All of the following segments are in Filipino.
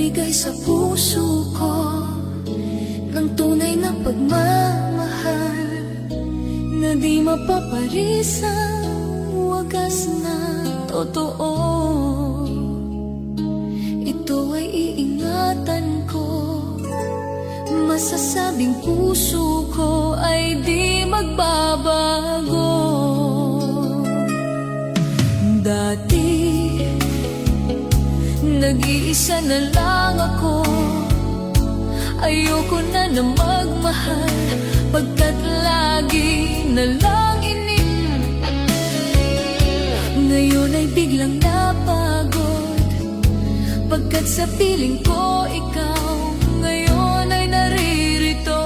nagbigay sa puso ko ng tunay na pagmamahal na di mapaparisang wagas na totoo. Ito ay iingatan ko, masasabing puso ko ay di magbabago. Dati nag-iisa na lang ako, ayoko na na magmahal, pagkat lagi na lang ngayon ay biglang napagod, pagkat sa piling ko ikaw ngayon ay naririto.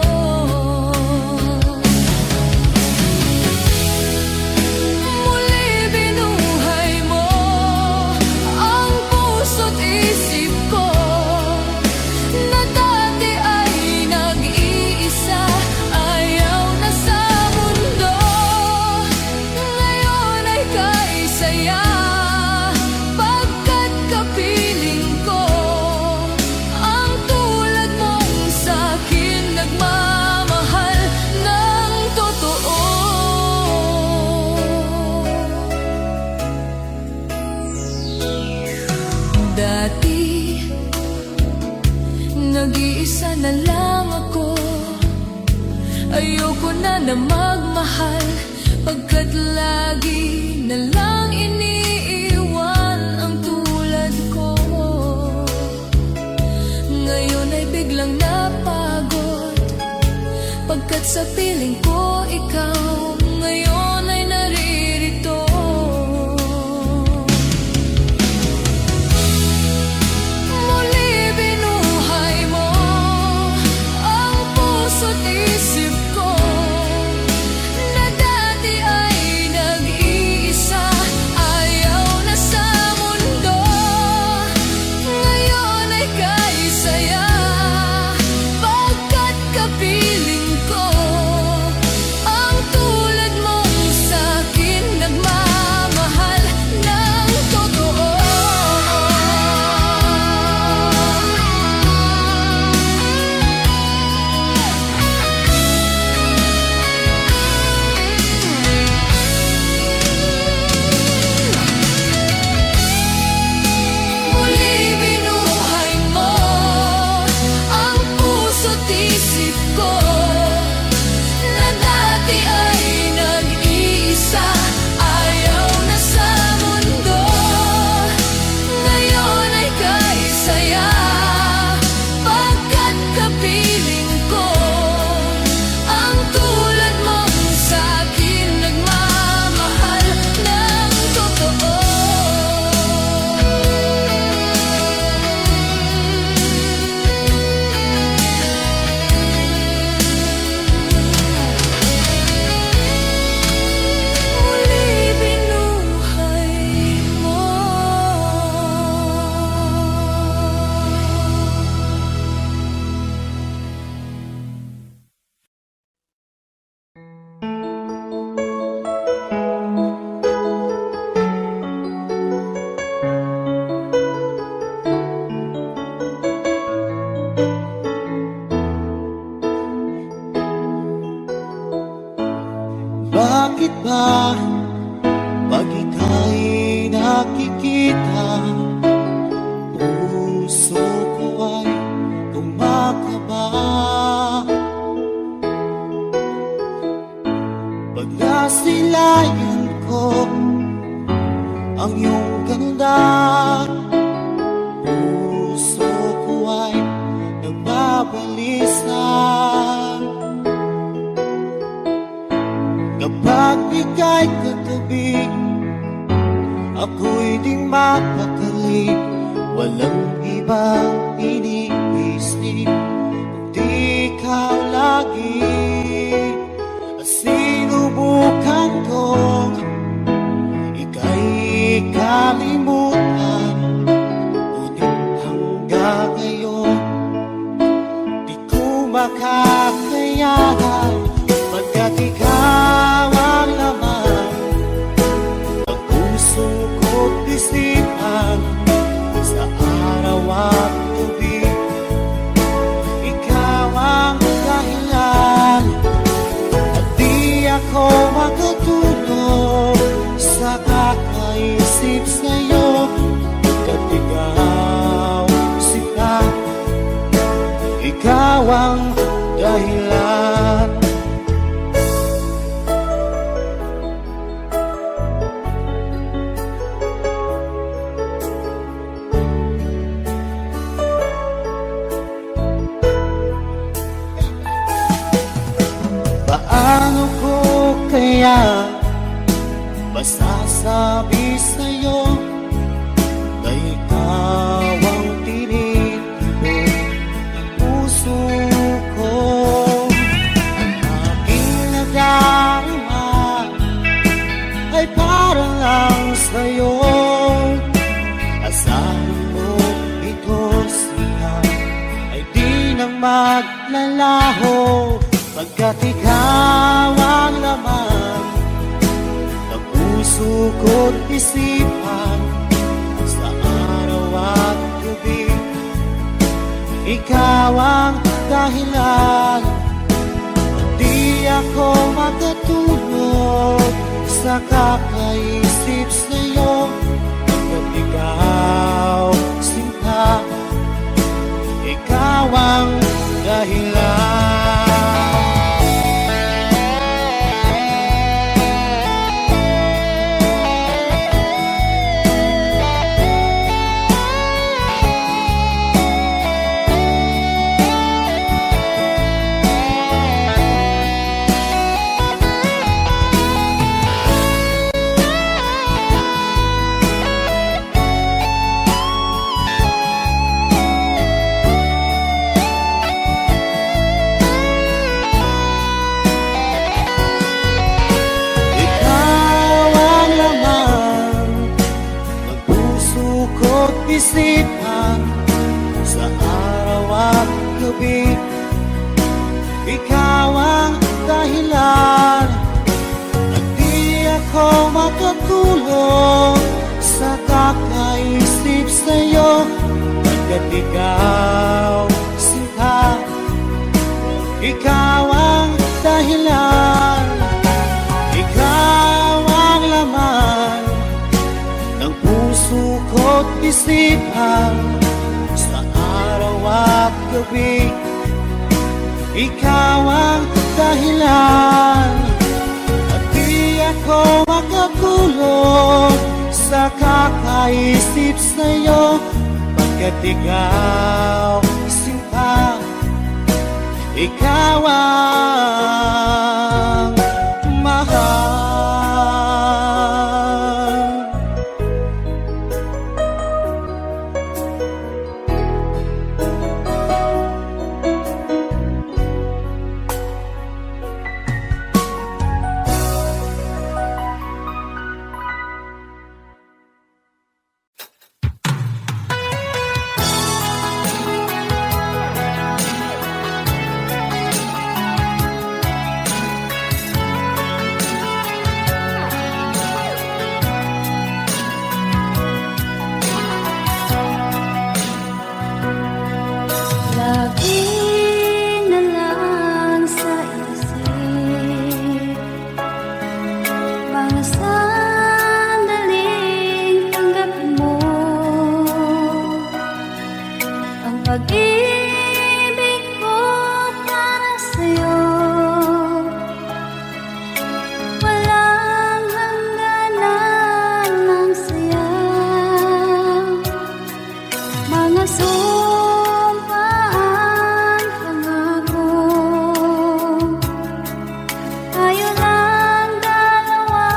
Dati nag-iisa na lang ako, ayoko na na magmahal, pagkat lagi na lang iniiwan ang tulad ko. Ngayon ay biglang napagod, pagkat sa piling ko ikaw ngayon ay naririto. Bakit ba pag ika'y nakikita, puso ko ay kumakaba? Pag nasilayan ko ang iyong ganda, puso ko ay nagbabalisa. Kapag ika'y katabi, ako'y di mapakali, walang ibang iniisip, kundi ikaw lagi. Sinubukan kong ika'y kalimutan, ngunit hanggang ngayon di ko makakayanan, pagkat ikaw ang laman ng puso ko't isipan sa araw at gabi. masasabi sa'yo na ikaw ang tinitibok ng puso ko. Ang aking nadarama ay para lang sa'yo. Asahan mo ito siya ay di nang maglalaho, pagkat ikaw ang laman ng puso ko't isipan sa araw at gabi. Ikaw ang dahilan, hindi ako makatulog sa kakaisip sa'yo. Pagkat ikaw, sinta, ikaw ang dahilan. Isipan sa araw at gabi. Ikaw ang dahilan, at di ako makatulog sa kakaisip sa'yo. Pagkat ikaw, sinta, ikaw ang dahilan, ikaw ang laman ng puso ko't isipan sa araw at gabi. Ikaw ang dahilan, at di ako makatulog sa kakaisip sa'yo. Pagkat ikaw, sinta, ikaw ang mahal. Pag-ibig ko para sa'yo, walang hangganan ng saya. Mga sumpaan, pangako, tayo lang dalawa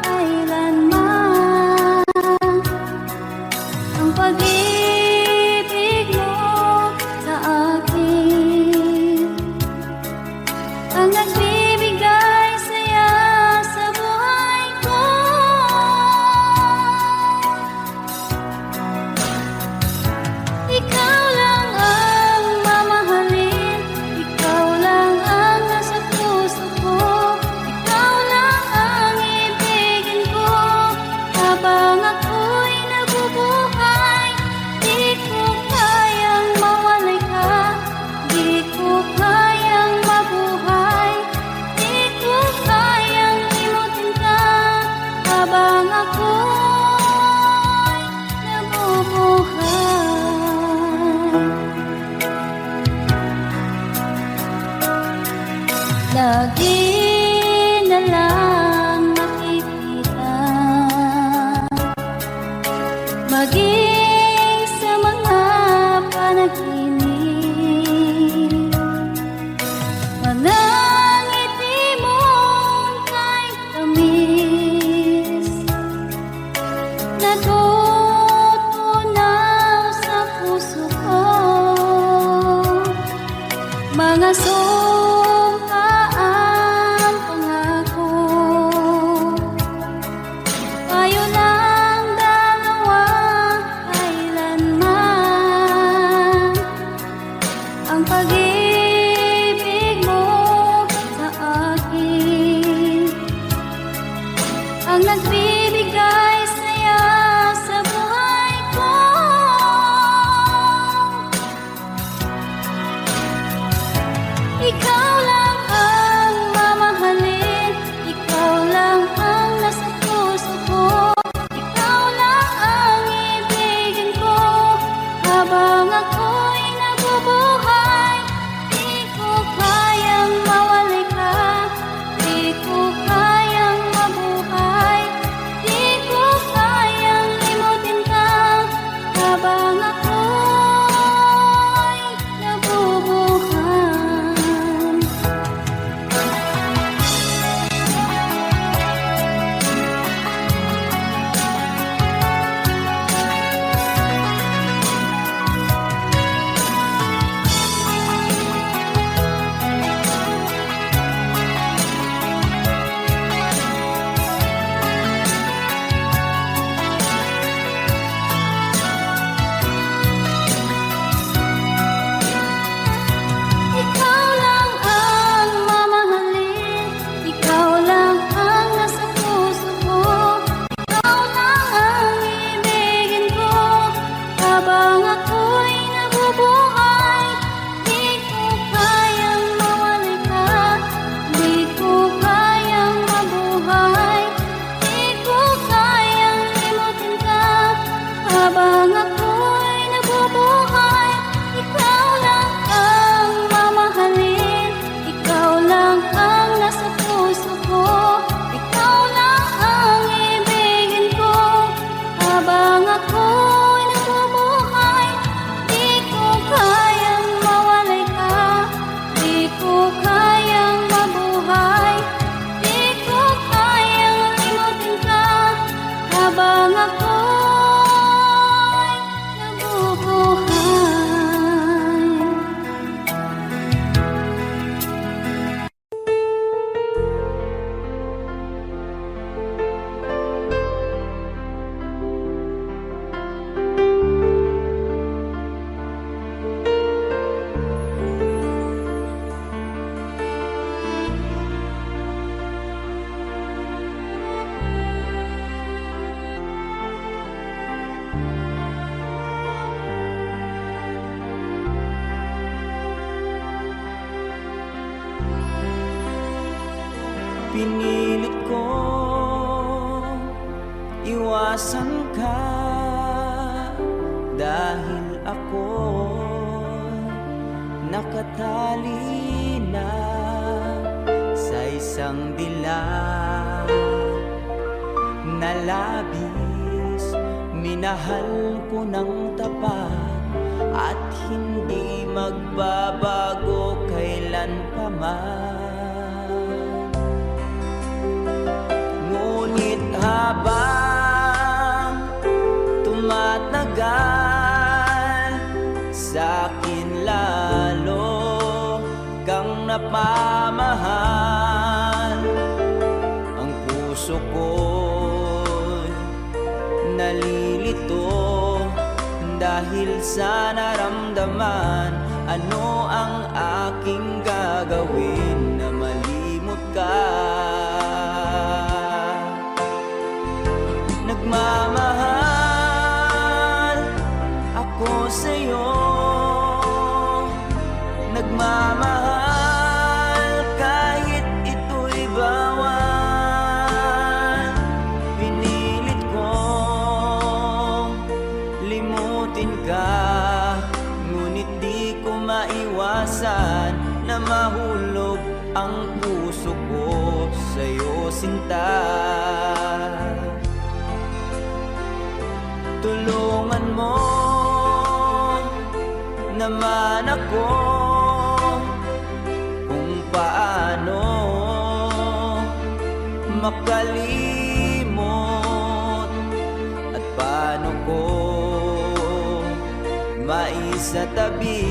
kailanman. Ang pag-ibig ang nagbibigay saya sa buhay ko. Ikaw lang ang mamahalin, ikaw lang ang nasa puso ko, ikaw lang ang ibigin ko habang ako'y nabubuhay. Di ko kayang mawalay ka, di ko kayang mabuhay, di ko kayang limutin ka habang ako'y nabubuhay. Lagi na lang makikita, maging sa mga panaginip, mga ngiti mong kahit tamis. ang nagbibigay saya sa buhay ko. Ikaw lang ang mamahalin, ikaw lang ang nasa puso ko, ikaw lang ang ibigin ko habang ako'y nabubuhay. Di ko kayang mawalay ka, di ko kayang mabuhay, di ko kayang limutin ka habang ako'y nabubuhay. Ikaw lang ang mamahalin, ikaw lang ang nasa puso ko, ikaw lang ang ibigin ko habang ako'y nabubuhay. Di ko kayang mawalay ka, di ko kayang mabuhay, di ko kayang limutin ka habang ako'y nabubuhay. Ikaw lang ang mamahalin, ikaw lang ang nasa puso ko, ikaw lang ang ibigin ko habang ako'y nabubuhay. Di ko kayang mawalay ka, di ko kayang mabuhay, di ko kayang limutin ka habang ako'y nabubuhay. Pinilit ko iwasan ka dahil ako nakatali na sa isang dilag na labis. Minahal ko ng tapat at hindi magbabago kailanpaman. Ngunit habang tumatagal, sa'kin lalo kang napamahal. Ang puso ko'y nalilito dahil sa naramdaman. Ano ang aking gagawin na malimot ka? Nagmamahal ako sa'yo, nagmamahal kahit ito'y bawal. Pinilit kong limutin ka, ngunit di ko maiwasan na mahulog ang puso ko sa'yo, sinta. Tulungan mo naman ako kung paano makalimot at paano ko maisatabi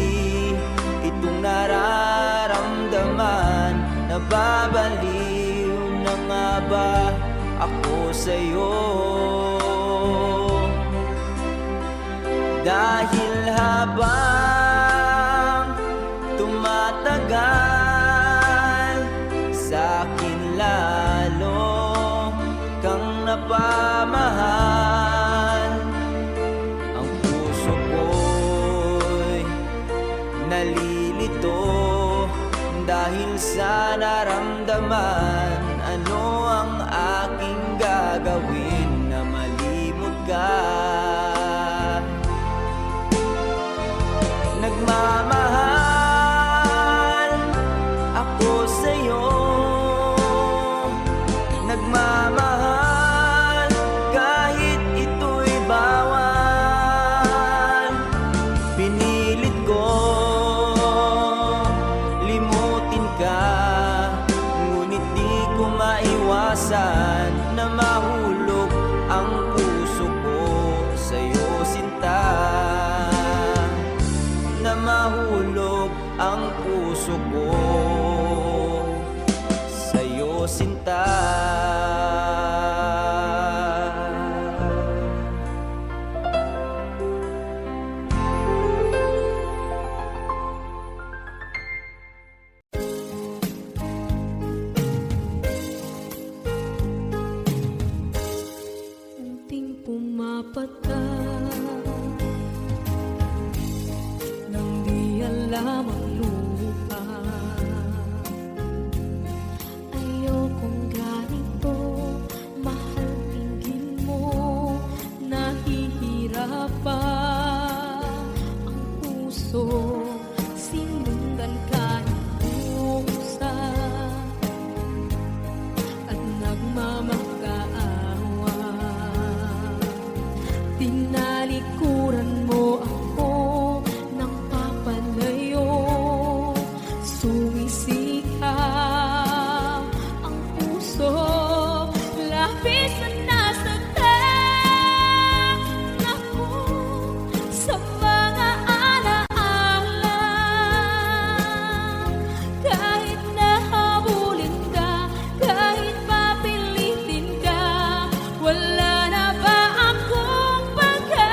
itong nararamdaman. Nababaliw na nga ba ako sa'yo? Dahil habang tumatagal, sa'kin lalo kang sa naramdaman. Ano ang aking gagawin na malimot ka? Nagmamahal ako sa'yo, nagmamahal kahit ito'y bawal. Pinilit ko limutin ka, ngunit di ko maiwasan na mahulog ang puso ko sa'yo, sinta. Na mahulog ang puso ko sa'yo, sinta. Unting pumapata nang di alam ang lupa. Ayokong ganito, mahal, tingin mo, nahihirapan ang puso. Sinundan ka ng pusa at nagmamakaawa. Tinalikuran mo ako ng papalayo, sumisikap ang puso, labis na nasaktan ako sa mga alaala. Kahit nahabulin ka, kahit papilitin ka, wala na ba akong pagkakataon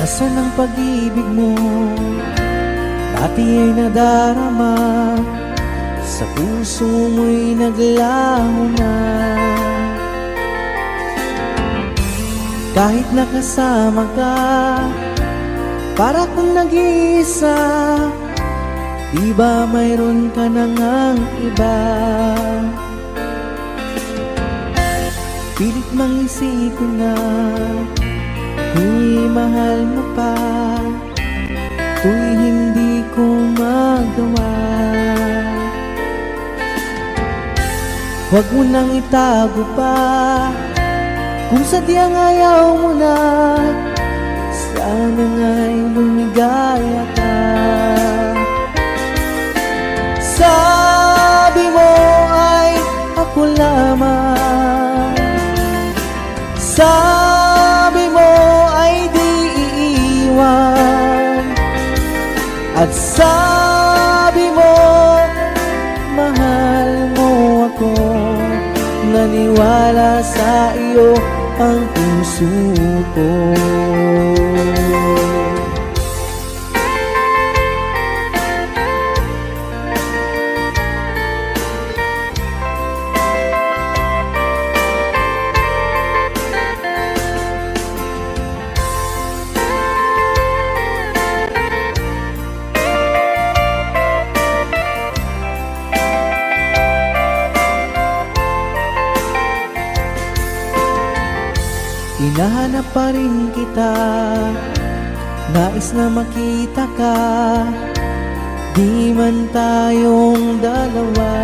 Nasaan ang pag-ibig mo? Dati ay nadarama, sa puso mo'y naglaho na. Kahit nakasama ka, para kang nag-iisa. Di ba mayroon ka na ngang iba? Pilit mang isipin na kung mahal mo pa, to'y hindi ko magawa. Huwag mo nang itago pa, kung sadyang ayaw mo na, sana nga'y lumigaya ka. Sabi mo ay ako lamang, sabi mo ay di iiwan, at sabi mo mahal mo ako. Naniwala sa iyo ang puso ko. Hinahanap pa rin kita, nais na makita ka, di man tayong dalawa.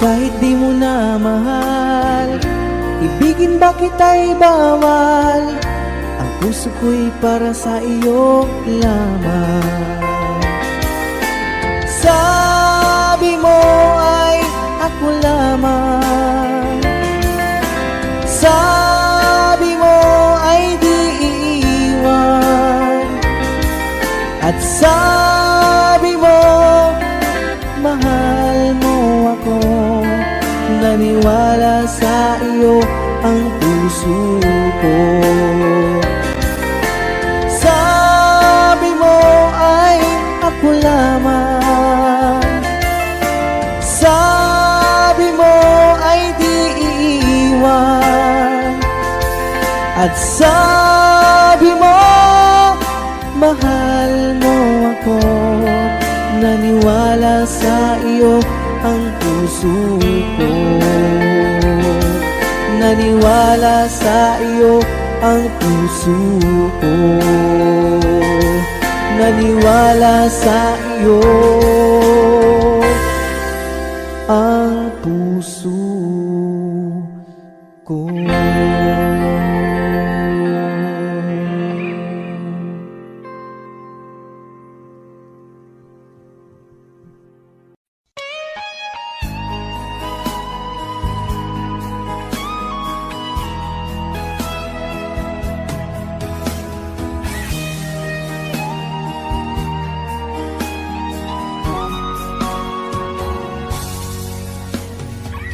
Kahit di mo na mahal, ibigin ba kita'y bawal? Ang puso ko'y para sa iyo lamang. Sabi mo ay ako lamang, sabi mo ay di iiwan, at sabi mo mahal mo ako. Naniwala sa iyo ang puso ko. Sabi mo ay ako lamang, sabi mo ay di iiwan, at sabi mo mahal mo ako. Naniwala sa iyo ang puso ko. Naniwala sa iyo ang puso ko. Naniwala sa iyo ang puso ko.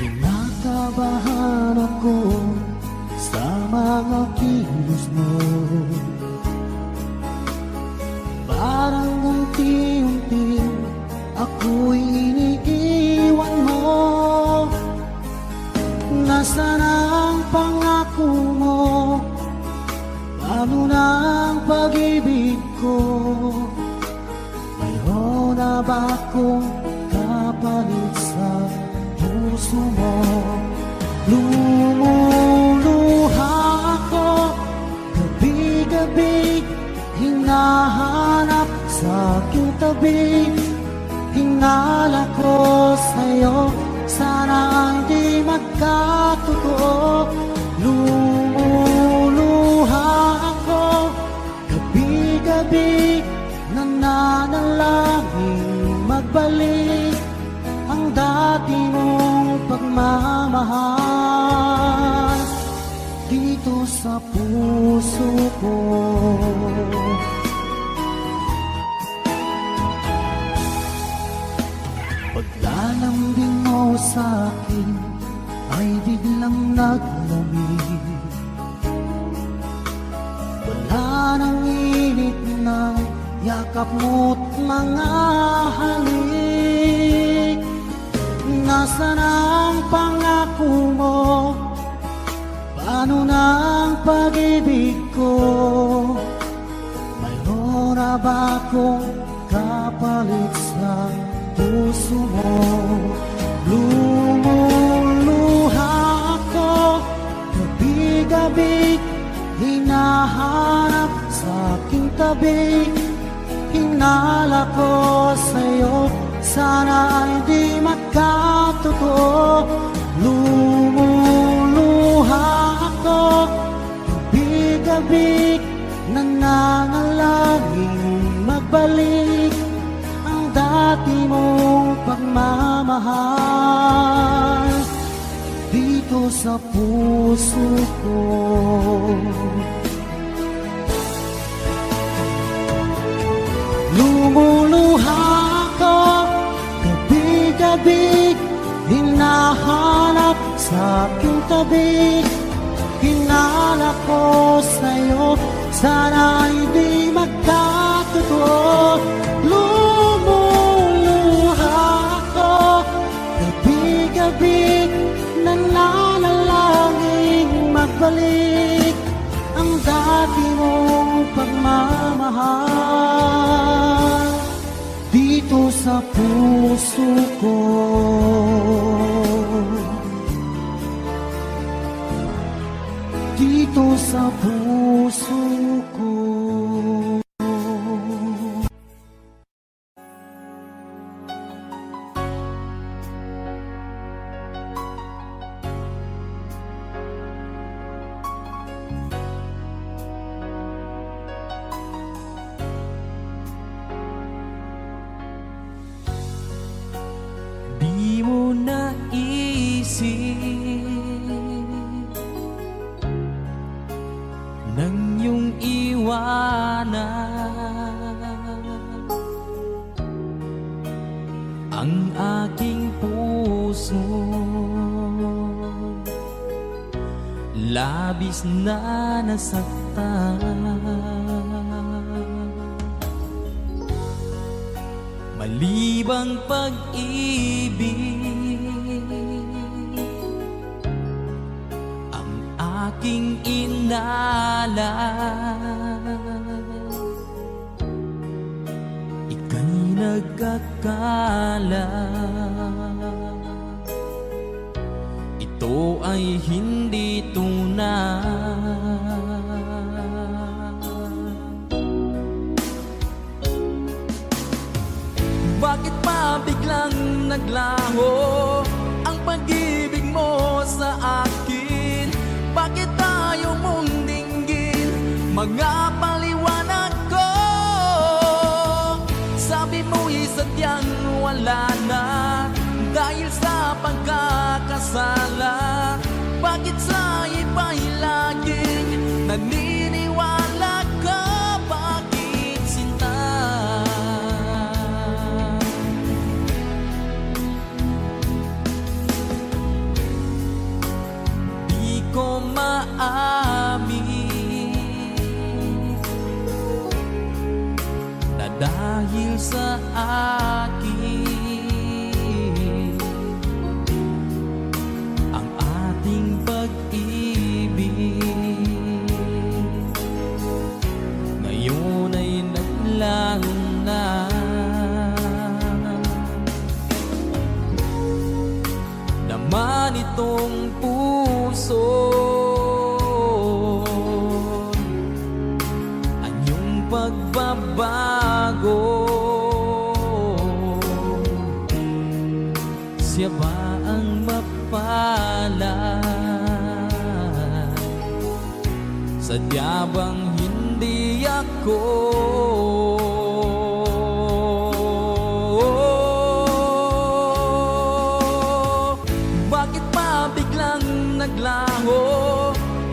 Kinakabahan ako sa mga kilos mo, parang unti-unti ako'y iniiwan mo. Nasaan ang pangako mo? Paano na ang pag-ibig ko? Mayroon na ba akong kapalit sa puso mo? Lumuluha ako gabi-gabi, hinahanap sa aking tabi. Hinala ko sa'yo, sana hindi magkatotoo. Lumuluha ako gabi-gabi, nananalangin magbalik ang dati mong pagmamahal dito sa puso ko. Paglalambing mo sa'kin ay biglang naglamig, Nasaan ang init ng yakap mo't mga halik? Nasaan ang pangako mo? Paano na ang pag-ibig ko? Mayroon na ba akong kapalit sa puso mo? Lumuluha ako gabi-gabi, hinahanap sa aking tabi. Hinala ko sa'yo, sana ay di magkatotoo. Lumuluha ako gabi-gabi, nangangalangin magbalik ang dati mong pagmamahal dito sa puso ko. Lumuluha ako gabi-gabi, hinahanap sa aking tabi. Hinala ko sa'yo, sana ay di magkatotoo. Lumuluha ako gabi-gabi, nananalangin magbalik ang dati mong pagmamahal dito sa puso ko. Dito sa puso ko. Di mo naisip nang iyong iwanan ang aking puso, labis na nasaktan. Malibang pag-ibig ang aking ika'y nagkakala. Ito ay hindi tunay. Bakit pa biglang naglaho ang pag-ibig mo sa akin? Bakit tayo mong dinggin mga paliwanag ko? Sabi mo'y sadyang wala na dahil sa pagkakasala. Bakit sa iba'y laging naniniwala ka? Bakit sinta? Di ko maamin na dahil sa akin ang ating pag-ibig ngayon ay naglaho na. Naman itong puso anyong pagbabago. Siya ba ang mapalad? Sadya bang hindi ako? Bakit pa biglang naglaho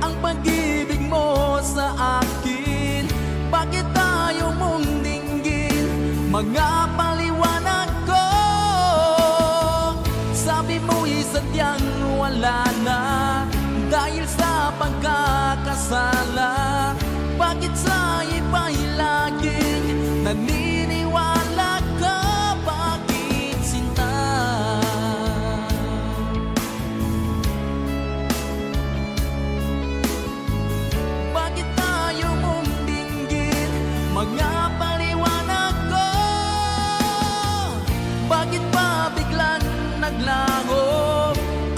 ang pag-ibig mo sa akin? Bakit tayo mong dinggin mga paliwanag ko? Sabi mo'y sadyang wala na dahil sa pagkakasala. Bakit sa iba'y laging naniniwala ka? Bakit sinta? Bakit tayo mong dinggin? Mga paliwanag ko. Bakit pa biglang naglaho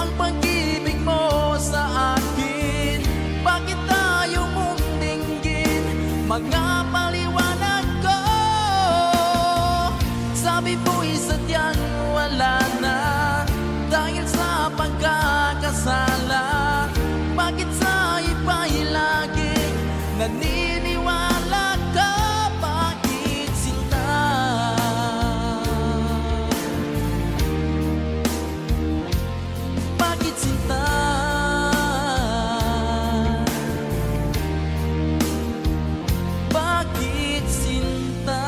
ang pag-ibig mo sa akin? Bakit tayo mong dinggin? Mga paliwanag ko. Sabi mo'y sadyang wala na dahil sa pagkakasala. Bakit sa iba'y laging naniniwala ka? Bakit sinta? Bakit sinta? Bakit sinta?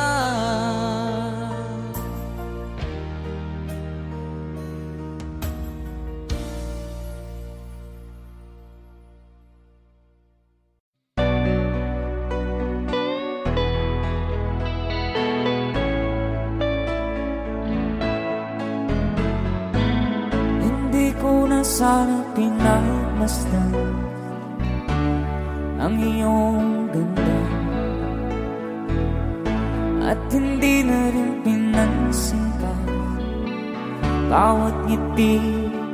Hindi ko na sana pinagmasdan ang iyong ganda, at hindi na rin pinansin pa bawat ngiti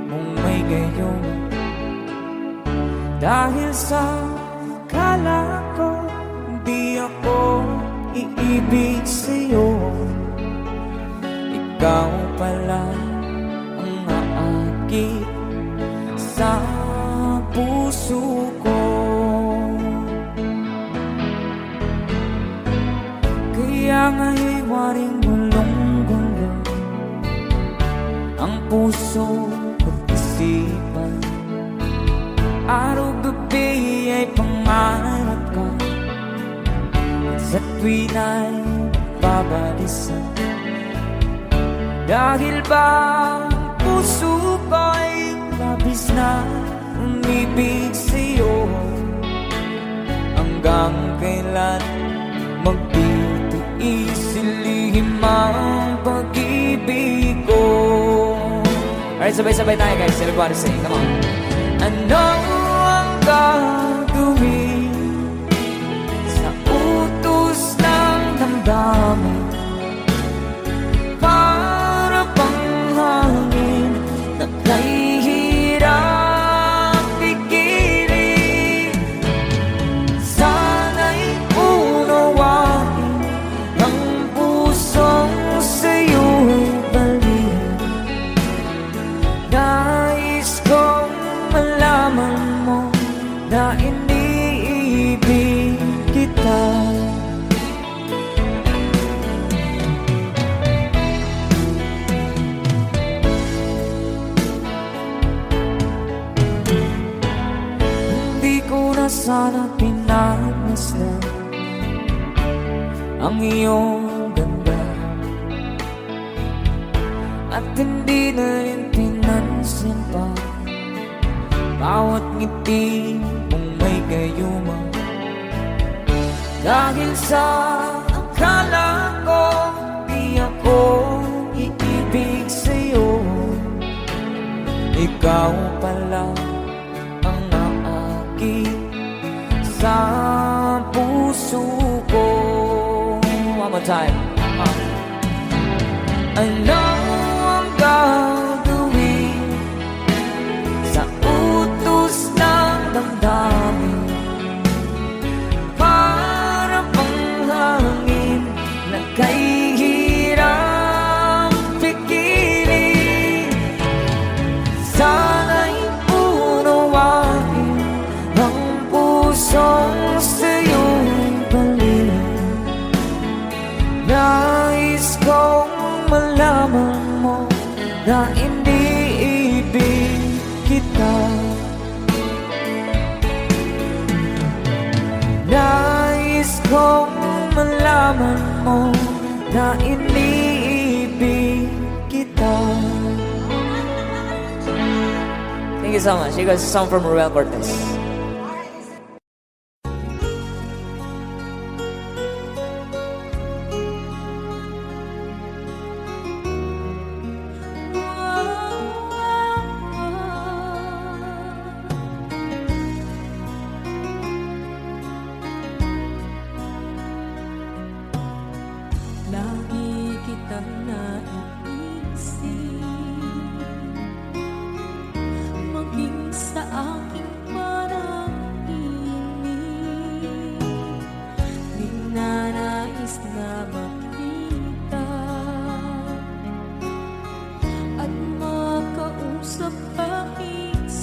mong may gayon. Dahil sa kala ko di ako iibig sa'yo, ikaw pala ang aakit sa puso ko. Kaya nga'y waring gulong-gulong ang puso ko't isipan. Araw-gabi ay pangarap ka, at sa tuwin ay babalisan. Dahil ba ang puso ko'y labis na umibig sa'yo, hanggang kailan magtitiis ilihim ang pag-ibig ko. Alright, sabay-sabay tayo guys. Everybody sing, come on. Ano ang gagawin sa utos ng damdamin? Para bang hangin na kahihirap pigilan? Sana'y unawain ang pusong sa'yo'y balikan. Nais kong malaman mo na iniibig kita. Hindi ko na sana pinagmasdan ang iyong ganda, at hindi na rin pinansin pa bawat ngiti mong may gayuma. Dahil sa akala ko di ako iibig sa'yo, ikaw pala ang naakit sa puso ko. One more time. Ano ang gagawin sa utos ng damdamin? Para bang hangin na kahihirap pigilan? Sana'y unawain ang pusong sa'yo'y balikan. Nais kong malaman mo na iniibig kita. Nais kong malaman mo na iniibig kita. Thank you so much. You guys, a song from Ruel Cortez.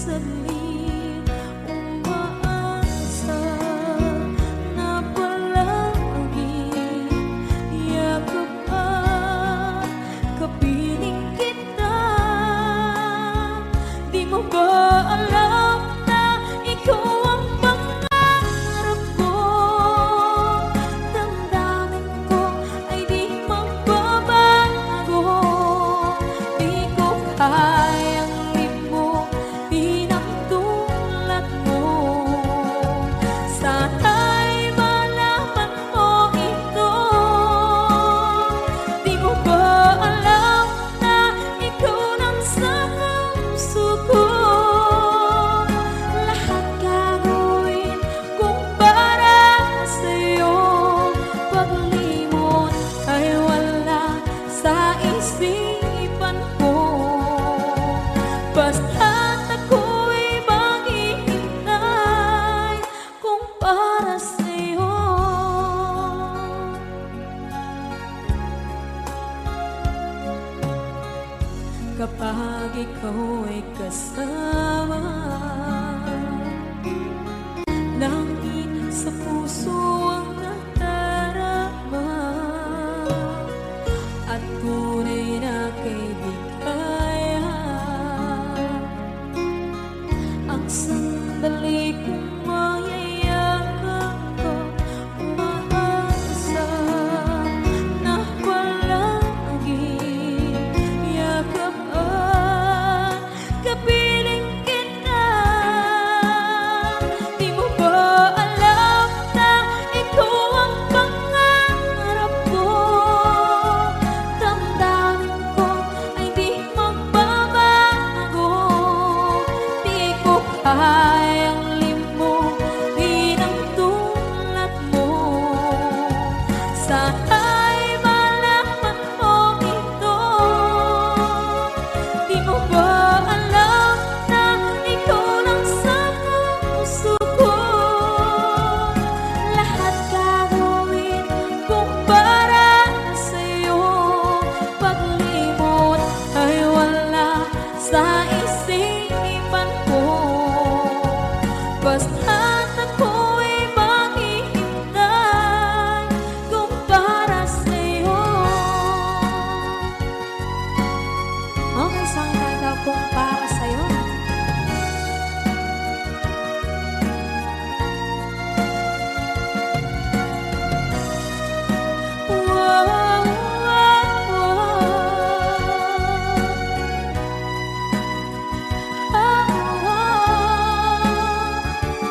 saglit umaasa na palagi yakap at kapiling kita. Di mo ba alam na ikaw ang pangarap ko? Damdamin ko ay di magbabago. Di ko kayang limutin ang tulad mo. Sana'y malaman mo ito. Di mo ba alam na ikaw nang sa puso ko? Lahat gagawin kung para sa'yo. Paglimot ay wala sa isipan ko. Basta't ako'y maghihintay kung para sa'yo. Kapag ikaw ay kasama, langit sa puso ang nadarama, at tunay na kaibigan. Ang sandali kong mayayakap ko, umaasa na palagi yakap at kapiling kita. Di mo ba alam na ikaw ang pangarap ko? Damdamin ko ay di magbabago. Di ko kayang limutin ang tulad mo. Sana'y malaman mo ito. Di mo ba alam na ikaw lang sa puso ko? Lahat gagawin kung para sa'yo. Paglimot ay wala sa isipan ko. Basta't ako'y maghihintay kung para sa'yo. Okay, saan ka kung para sa'yo? Wow, wow,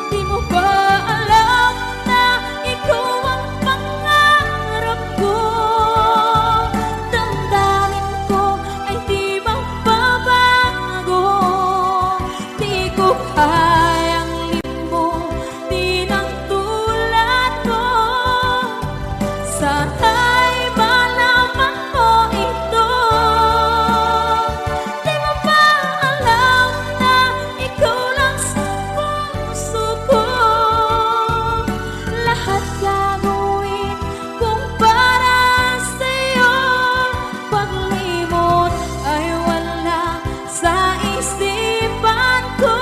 Di mo ba alam na ikaw ang pangarap ko? Damdamin ko ay di magbabago. Di ko kayang limutin ang tulad mo. Sana'y malaman mo ito. Di mo ba alam na ikaw lang sa puso ko? Lahat gagawin kung para sa'yo. Paglimot ay wala sa isipan ko.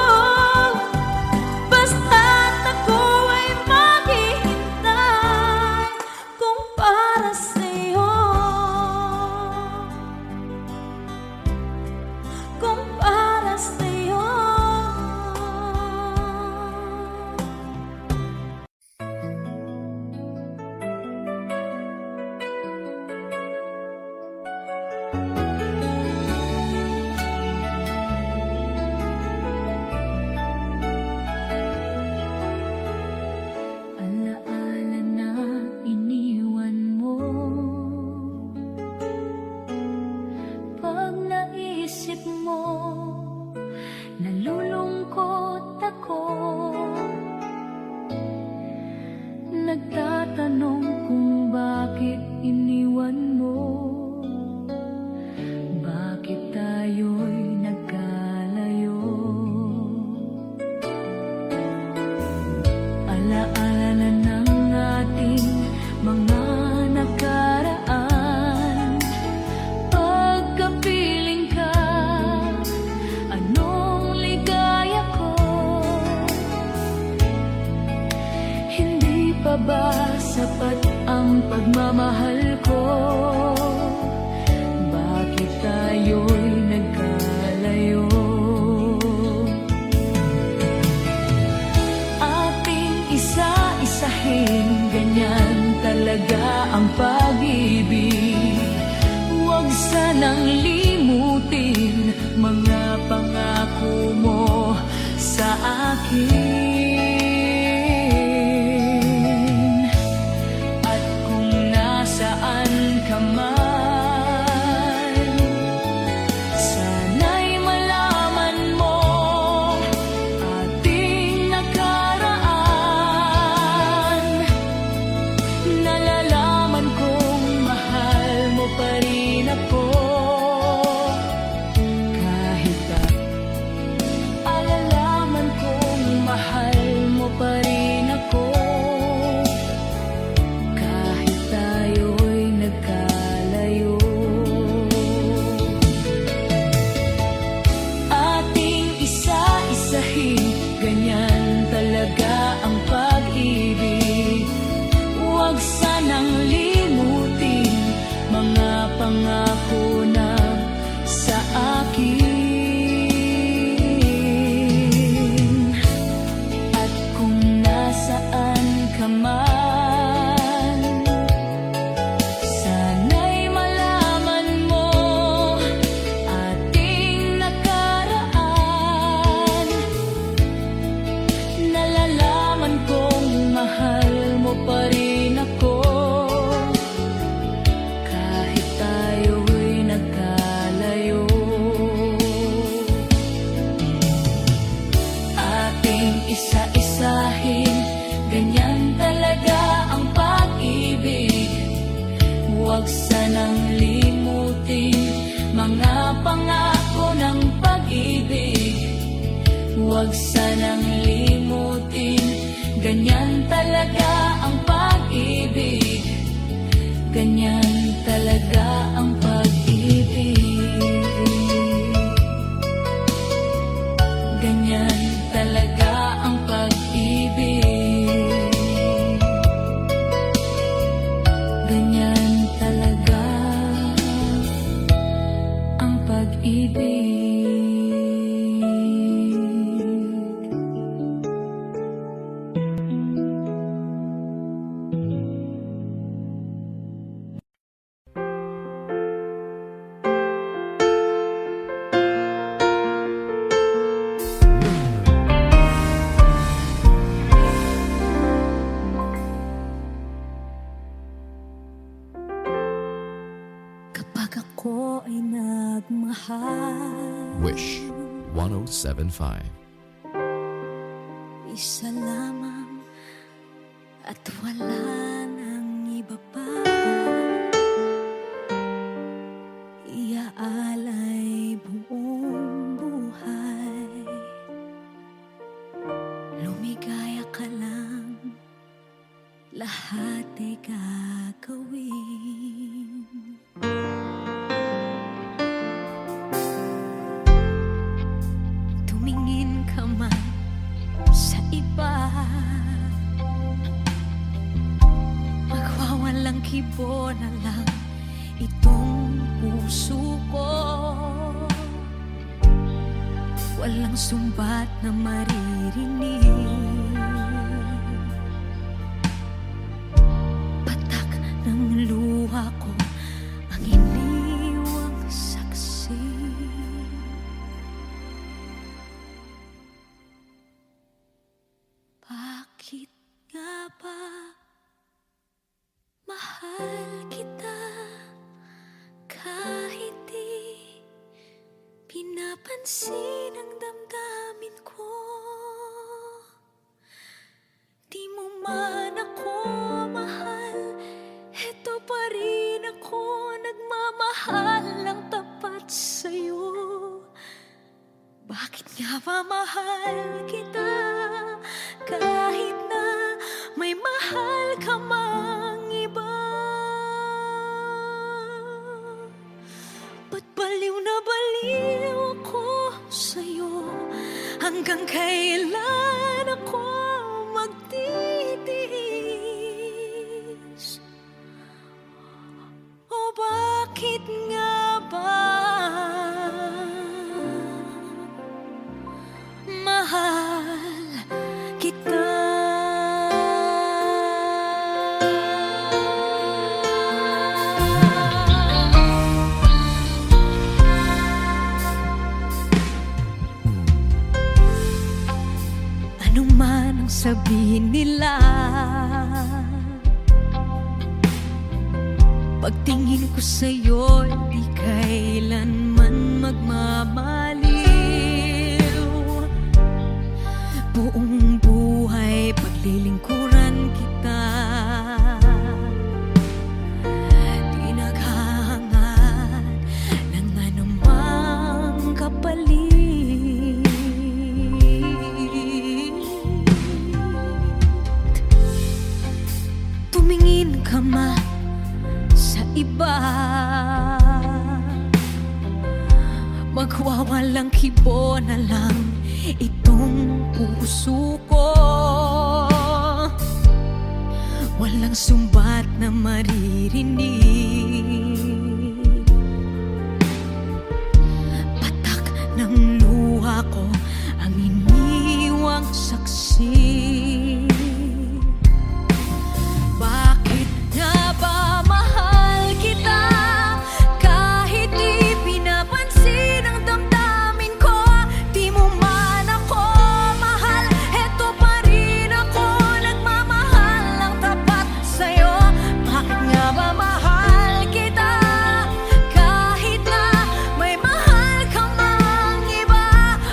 ba sapat ang pagmamahal ko? Bakit tayo'y nagkalayo? Ating isa-isahin, ganyan talaga ang pag-ibig. Huwag sanang limutin mga pangako mo sa akin. At kung nasaan ka man, sana'y malaman mo ating nakaraan. Nalalaman kong mahal mo pa rin ako. Kahit pa alalaman kong mahal mo pa rin ako. Kahit tayo'y nagkalayo. Ating isa-isahin, ganyan talaga ang pag-ibig. Huwag sanang limutin mga pangako na sa akin. At kung nasaan ka man, sana'y malaman mo ating nakaraan. Nalalaman kong mahal mo pa rin ako. Kahit tayo'y nagkalayo. Ating isa-isahin, ganyan talaga ang pag-ibig. Huwag sanang limutin mga pangako ng pag-ibig. Huwag sanang limutin, ganyan talaga ang pag-ibig. Ganyan talaga ang pag-ibig. Ganyan talaga ang pag-ibig. Ganyan talaga ang pag-ibig. Kapag ako ay nagmahal, Wish 1075. isa lamang at wala nang iba pa. Iaalay buong buhay. Lumigaya ka lang, lahat ay gagawin. Tumingin ka man sa iba, magwawalang kibo na lang itong puso ko. Walang sumbat na maririnig, patak ng luha ko ang iniwang saksi. Bakit nga ba mahal kita kahit di pinapansin ang damdamin ko? Di mo man ako mahal, eto pa rin ako nagmamahal ng tapat sa'yo. Bakit nga ba mahal kita kahit na may mahal ka mang iba? Ba't baliw na baliw ako sa'yo? Hanggang kailan ako magtitiis? mahal kita. Ano man ang sabihin nila, pagtingin ko sa'yo, di kailanman magmamaliw. Buong buhay paglilingkuran kita, di naghahangad ng anumang kapalit. Tumingin ka man sa iba, magwawalang kibo na lang itong puso ko. Walang sumbat na maririnig, patak ng luha ko ang iniwang saksi. Bakit nga ba mahal kita kahit di pinapansin ang damdamin ko? Di mo man ako mahal, eto pa rin ako nagmamahal ng tapat sa'yo. Bakit nga ba mahal kita kahit na may mahal ka mang iba?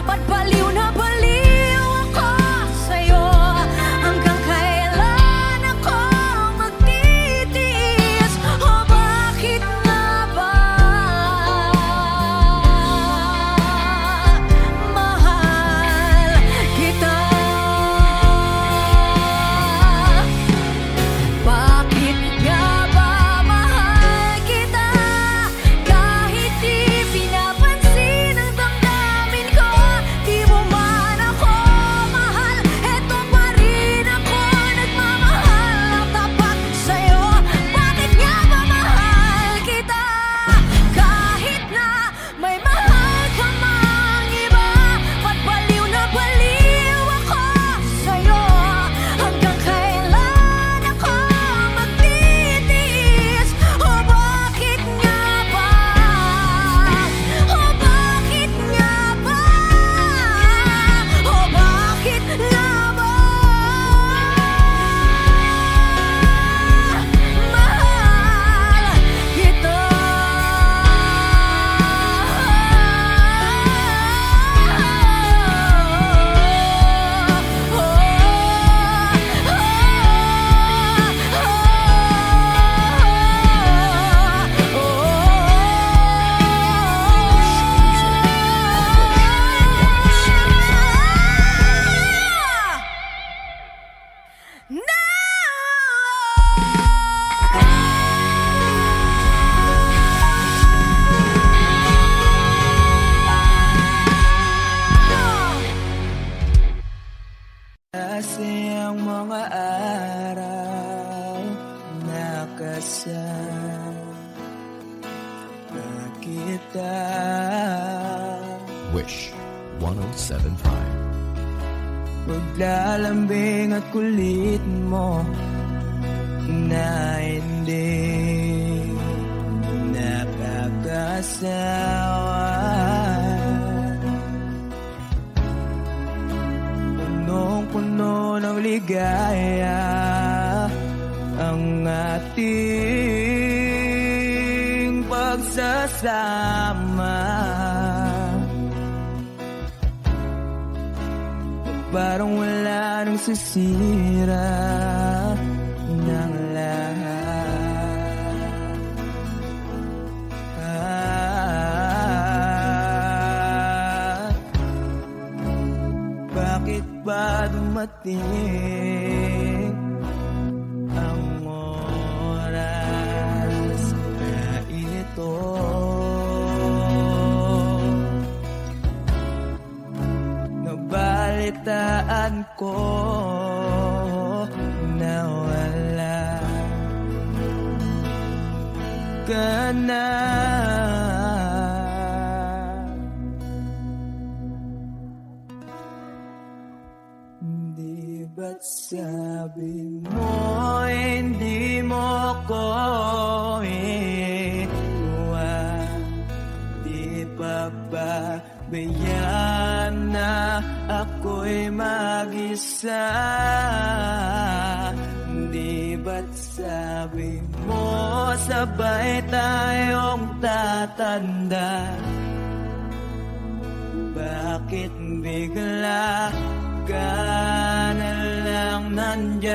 Ba't baliw na baliw ako sa'yo? Hanggang kailan ako magtitiis? O bakit nga ba mahal kita? Bakit nga ba mahal kita kahit di pinapansin ang damdamin ko? Di mo man ako mahal, eto pa rin ako nagmamahal ng tapat sa'yo. Bakit nga ba mahal kita kahit na may mahal ka mang iba? Ba't baliw na baliw ako sa'yo? Hanggang kailan ako magtitiis? O bakit nga ba? O bakit nga ba? O bakit nga ba? Mahal kita. Kasi ang mga araw nakasama kita. Wish 1075. Paglalambing at kulit mo na hindi nakakasawa. Punong-puno ng ligaya ang ating pagsasama. Parang wala nang sisira ng lahat. Bakit ba dumating ang oras na ito? Nabalitaan ko na wala ka na. ba't sabi mo hindi mo ko iwan? Di pa ba bayaan na ako'y mag-isa? Di ba't sabi mo sabay tayong tatanda? Bakit bigla ka na lang nandyan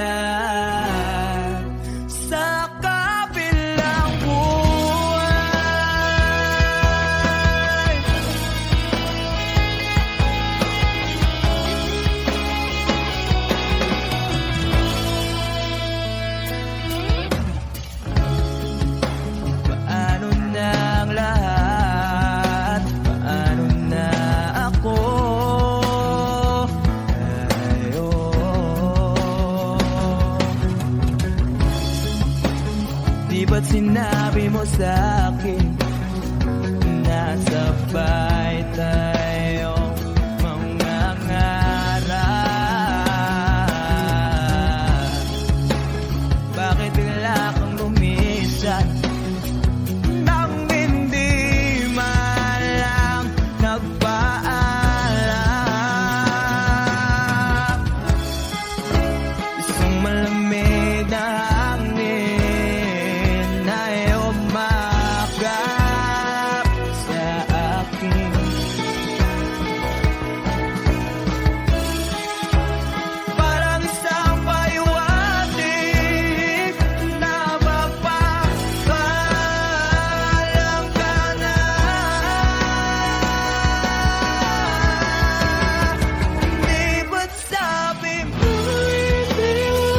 sa kabilang buhay? Paano na ang lahat? Paano na ako? Di ba't sinabi mo sa'kin na sabay tayong mangangarap? Bakit bigla kang lumisan nang hindi man lang nagpaalam? Isang malamig na hangin ay umakap sa akin. Parang isang paliwanag na mapapaalam ka na. Di ba't sabi mo hindi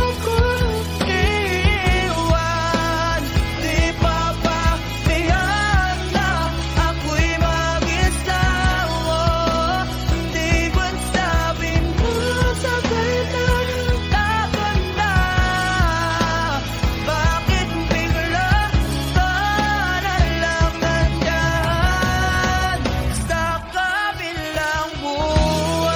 ako iwan? Di pa ba bayaan na ako'y mag-isa? Di ba't sabi mo sabay tayong tatanda? Bakit bigla ka na lang nandyan sa kabilang buhay?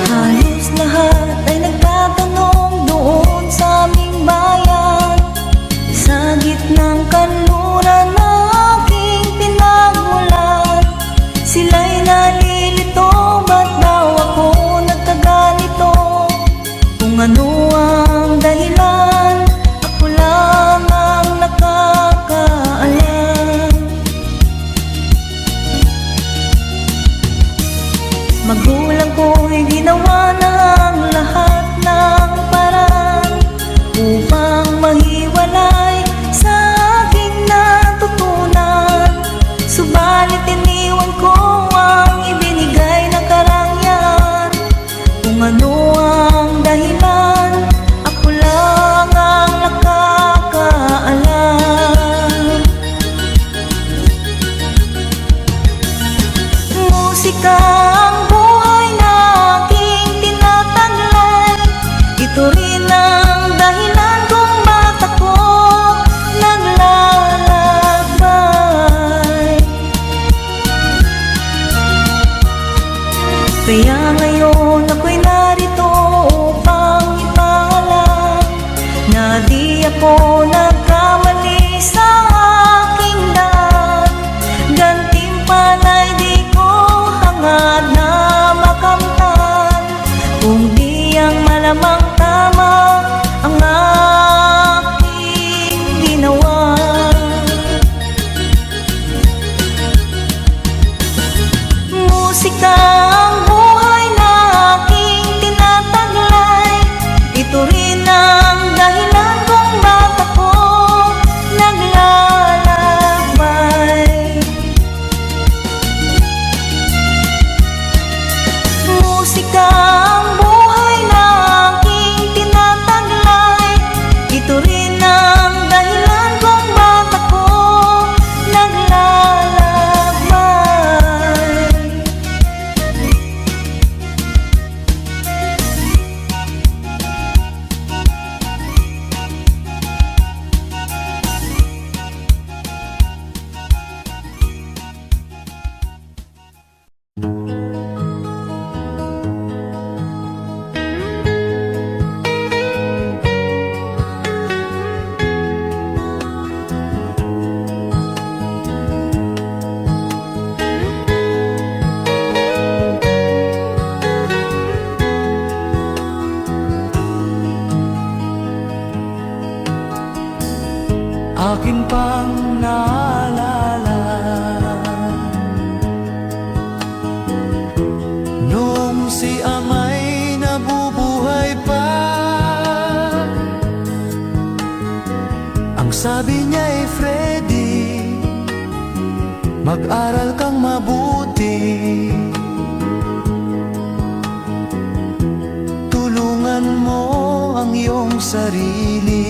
Halos lahat ay nagtatanong doon sa aming bayan, sa gitnang kanluran na aking pinagmulan. Sila'y nalilito, ba't daw ako nagkaganito? Kung ano ang dahilan, ako lang ang nakakaalam. Magulang ko'y ginawa na ang lahat ng paraan upang mahiwalay sa aking natutunan. Subalit iniwan ko ang ibinigay na karangyaan. Kung ano ang dahilan, ako lang ang nakakaalam. Musika ang buhay na aking tinataglay. Ito rin ang dahilan kung ba't ako naglalakbay. Kaya ngayon ako'y narito upang ipaalam na di ako nagkamali sa aking daan. Gantimpala'y di ko hangat Mag-aral kang mabuti, tulungan mo ang iyong sarili.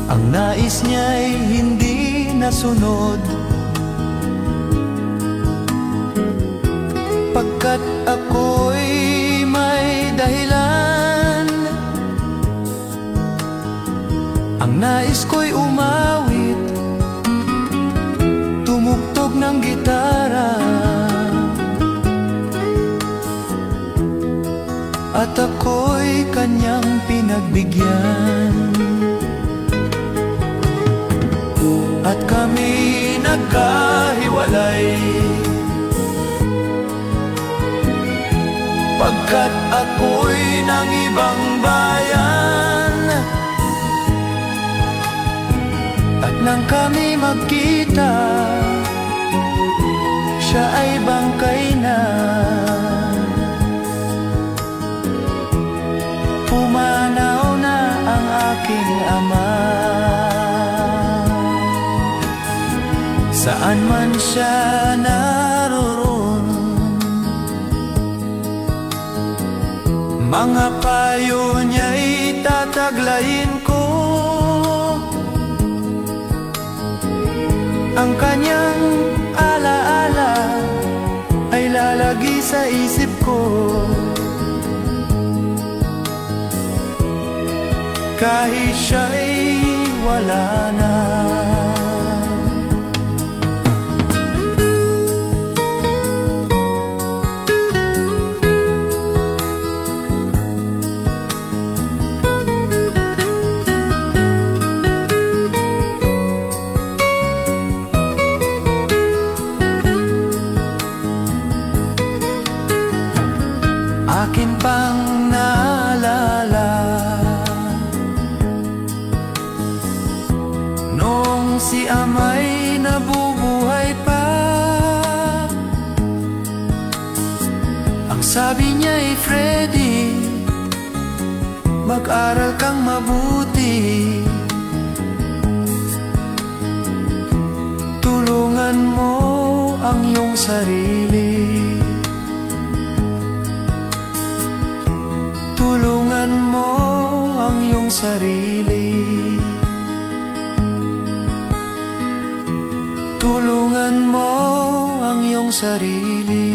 Ang nais niya'y hindi nasunod, pagkat ako'y may dahilan. Ang nais ko'y umawit, tumugtog ng gitara, at ako'y kanyang pinagbigyan. At kami nagkahiwalay, pagkat ako'y ng ibang bayan. At nang kami magkita, siya ay bangkay na. Pumanaw na ang aking ama. Saan man siya naroon, mga payo niya'y tataglayin ko. Ang kanyang alaala ay lalagi sa isip ko, kahit siya'y wala na. Akin pang naalala noong si ama'y nabubuhay pa. Ang sabi niya'y, Freddy, mag-aral kang mabuti, tulungan mo ang iyong sarili. Tulungan mo ang iyong sarili. Tulungan mo ang iyong sarili.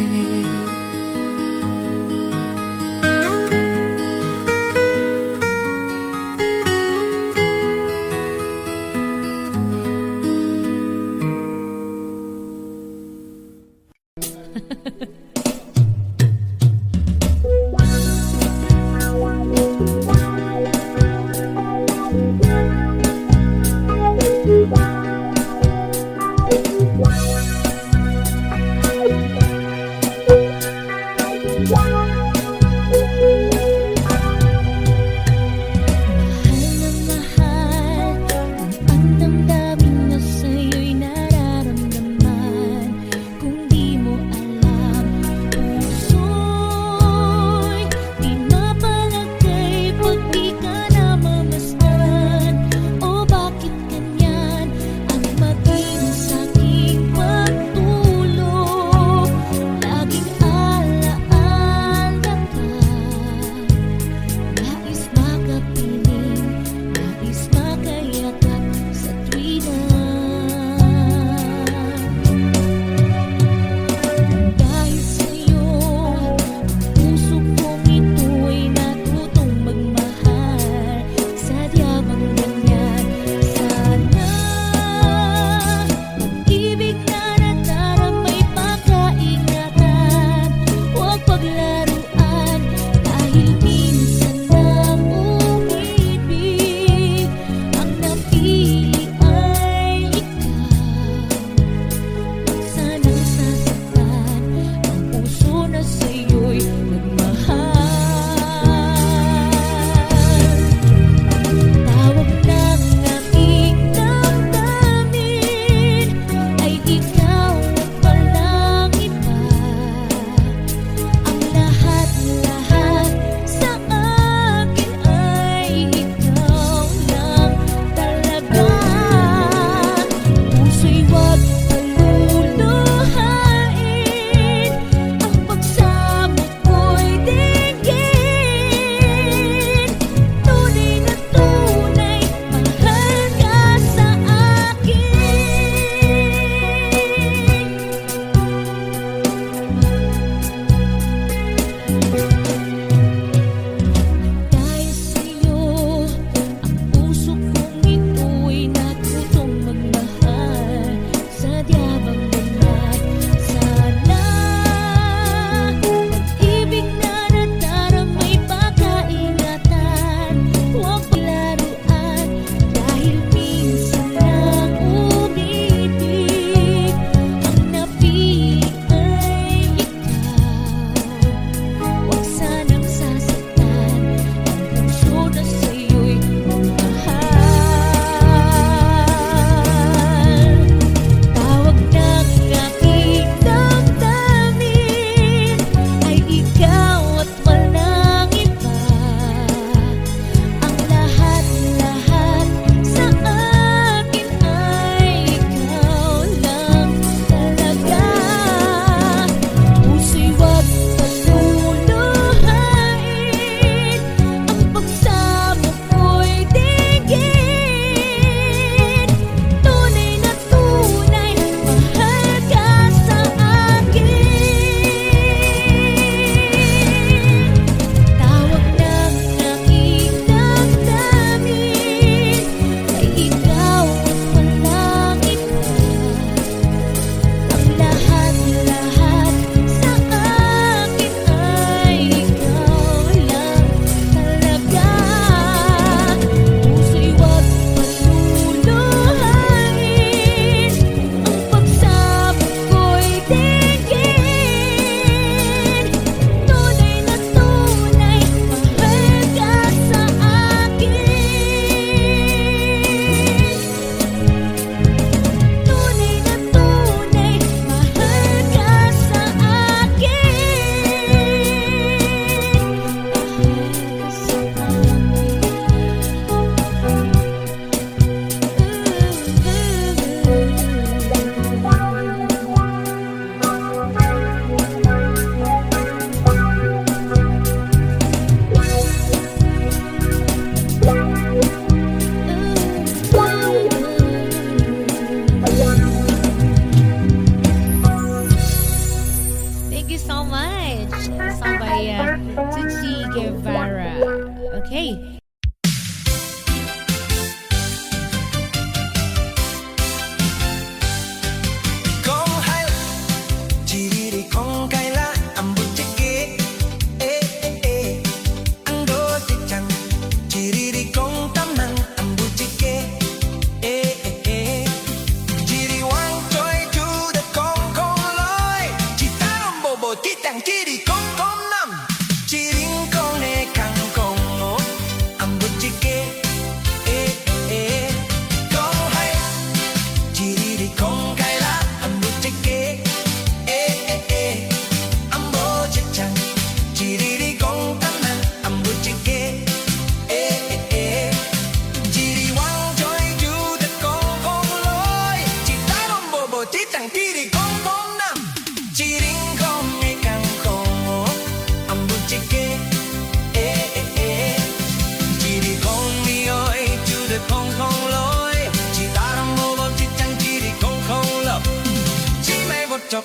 chok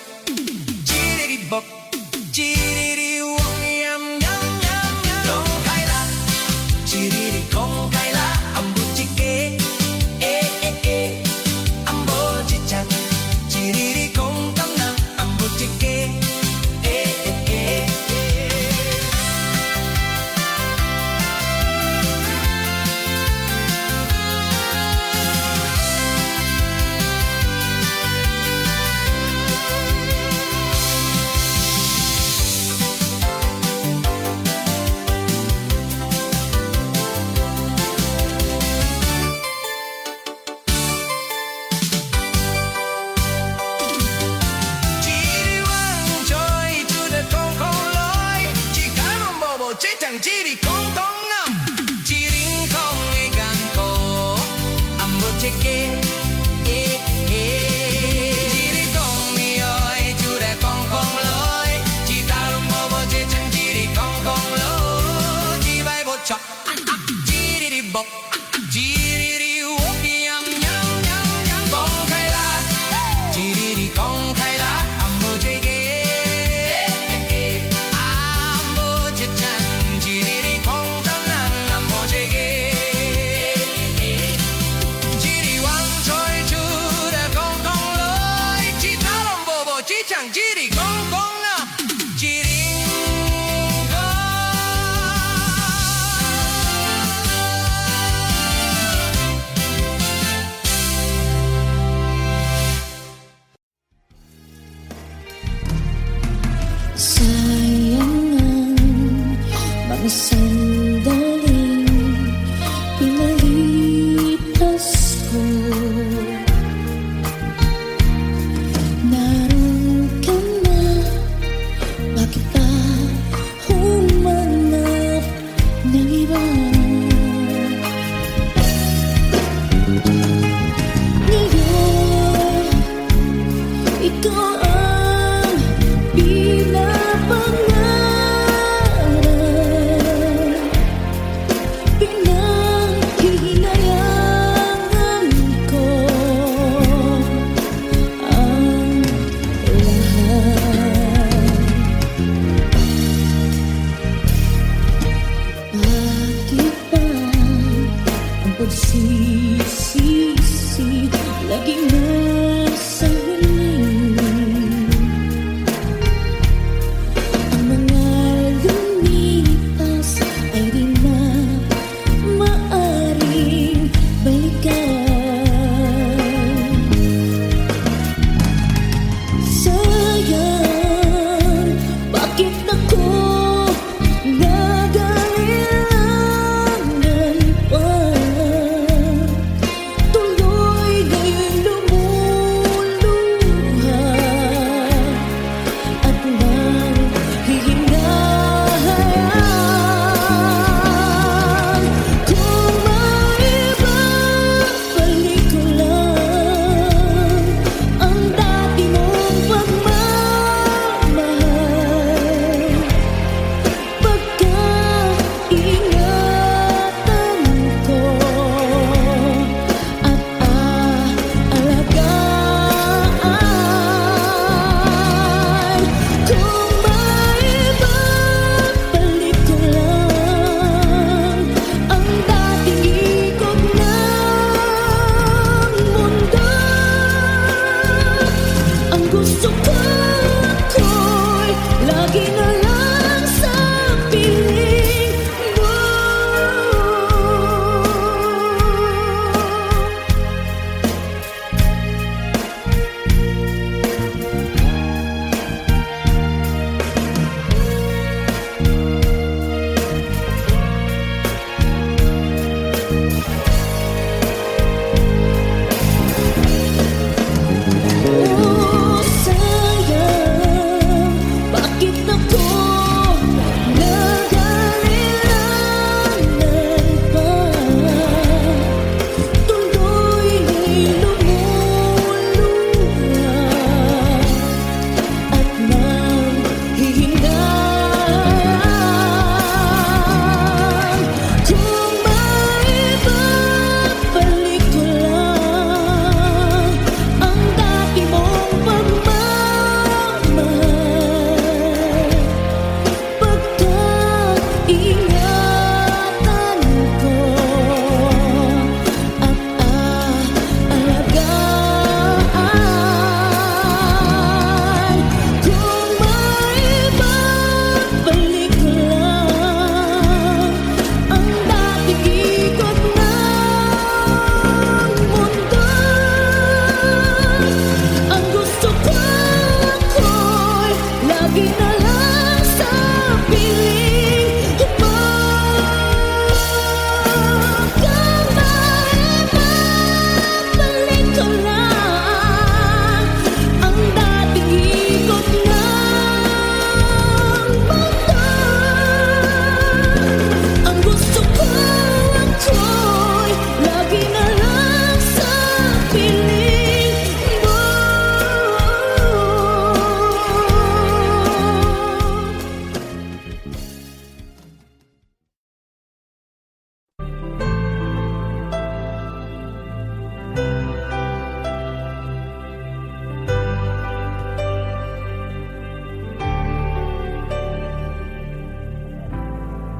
chiri bok chiri wong yam yam yam yam kong kai la chiri kong kai la ambu chike ambo chichan chiri kong tam na ambu chike chẳng chỉ đi không có ngầm chỉ riêng không nghe gan cô âm một chiếc kia chỉ đi không mi ơi chú đã không lối chỉ ta luôn mơ chết chẳng chỉ đi không lối chỉ bay một chọc chỉ đi bọc chỉ đi walk yam yam yam yam không khai la chỉ đi không khai la âm một chiếc kia chẳng chỉ đi không à chỉ đi Sayangan bang sandaling pinalipas ko. Naroon ka na, bakit pa humanap ng iba? Ngayon, ikaw ang pinapangarap, pinanghihinayangan ko ang lahat. Bakit ba ang pagsisisi laging nasa huli? Ang mga lumipas ay di na maaring balikan. Sayang, bakit ako nag-aalangan pa? Tuloy ngayong lumuluha at nanghihingahan. Kung maibabalik ko lang ang dati mong pagmamahal, pagkaingatan ko at aalagaan. Kung maibabalik ko lang ang dating ikot ng mundo, ang gusto ko ako'y lagi na lang sa piling mo. Oh, sayang,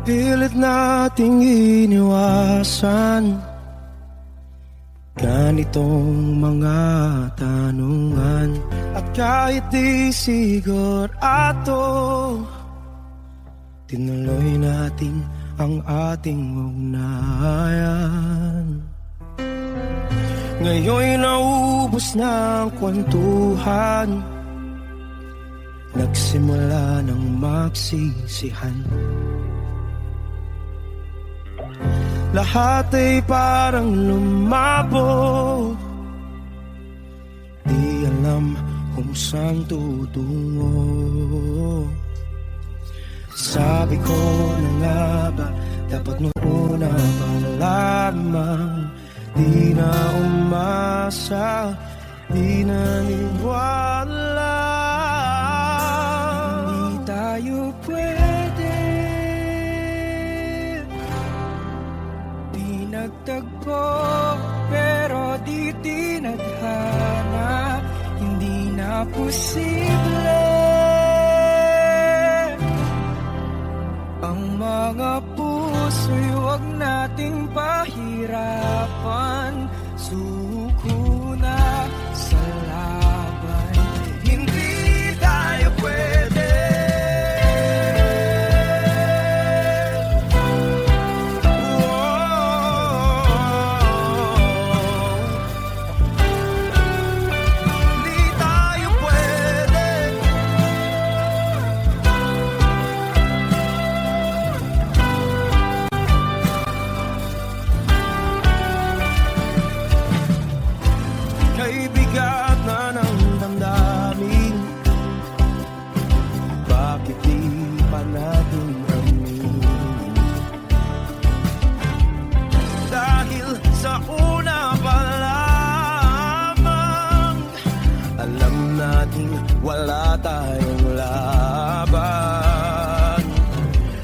Pilit nating iniwasan ganitong mga tanungan. At kahit di sigurado, tinuloy natin ang ating ugnayan. Ngayon'y naubos na ang kwentuhan, nagsimula ng magsisihan. Lahat ay parang lumabo, di alam kung saan tutungo. Sabi ko na nga ba, dapat nung una pa lamang, di na umasa, di naniwala. Hindi tayo pwede, di nagtagpo, pero di tinadhana. Hindi na posible ang mga puso'y huwag nating pahirapan. Suko na sa laban, hindi tayo pwede. Hindi tayo pwede. Kay bigat na ng damdamin, bakit di pa natin aminin? Dahil sa una pa lamang, alam natin wala tayong laban.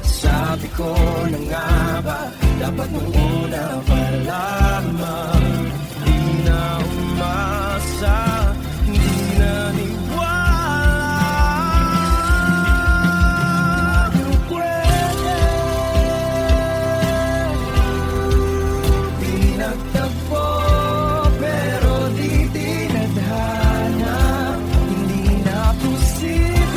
Sabi ko na nga ba, dapat nung una pa lamang, di na umasa, di naniwala. Di pwede, di nagtagpo, pero di tinadhana. Hindi na posible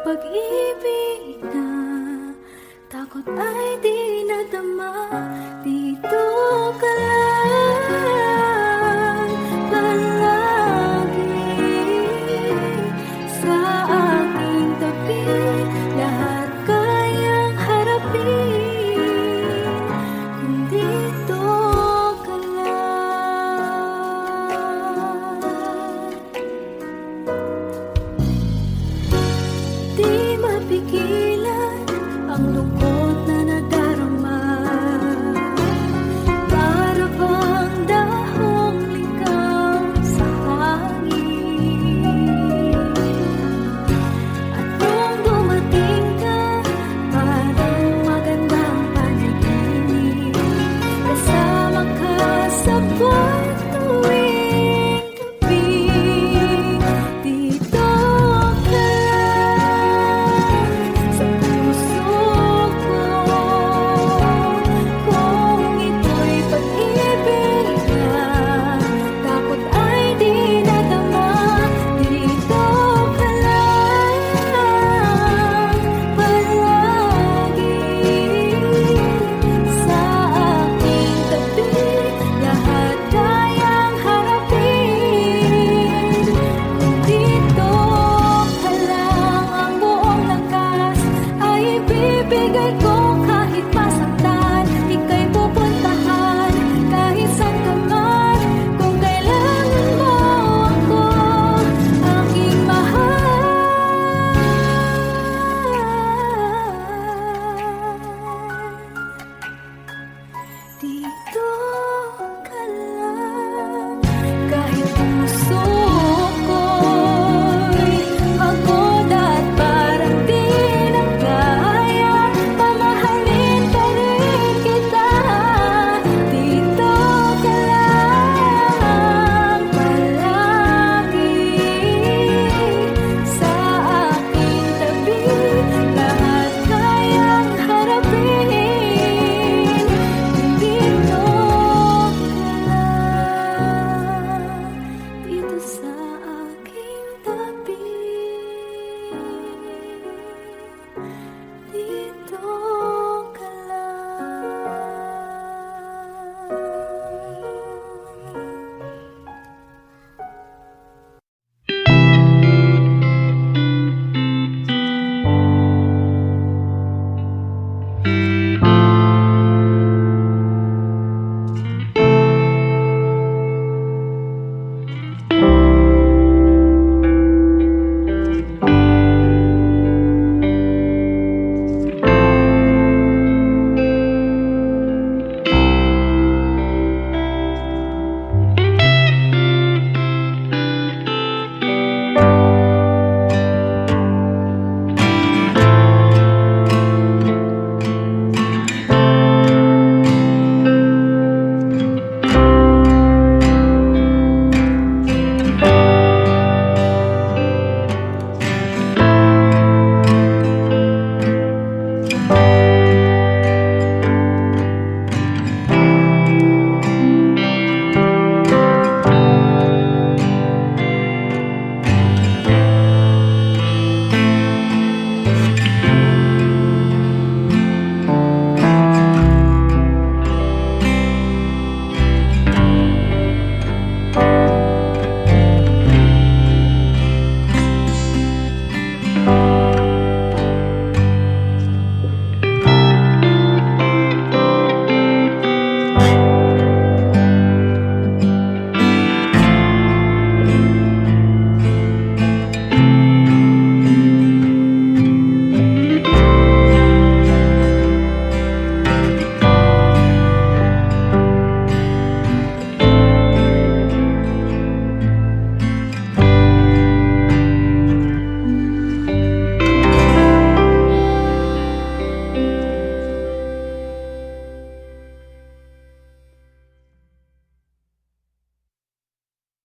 pag-ibig na takot ay di nadama. Dito ka lang palagi sa aking tabi. Lahat kayang harapin kung dito ka lang. Di mapigilan ang lungkot na nadarama. Para bang dahong ligaw sa hangin. At nung dumating ka, parang magandang panaginip. Kasama ka sa buwan tuwing gabi. Dito ka sa puso ko. Kung ito'y pag-ibig na takot ay di nadama. Dito ka lang palagi sa aking tabi. Lahat kayang harapin kung dito ka lang. Ang buong lakas ay ibibigay ko kahit masaktan. Ika'y pupuntahan kahit saan ka man. Kung kailangan mo ako, aking mahal. Dito ka lang. Kahit puso ko'y pagod at parang di na kaya, mamahalin pa rin kita. Dito ka lang palagi sa aking tabi. Lahat kayang harapin kung dito ka lang. Dito sa aking tabi. Dito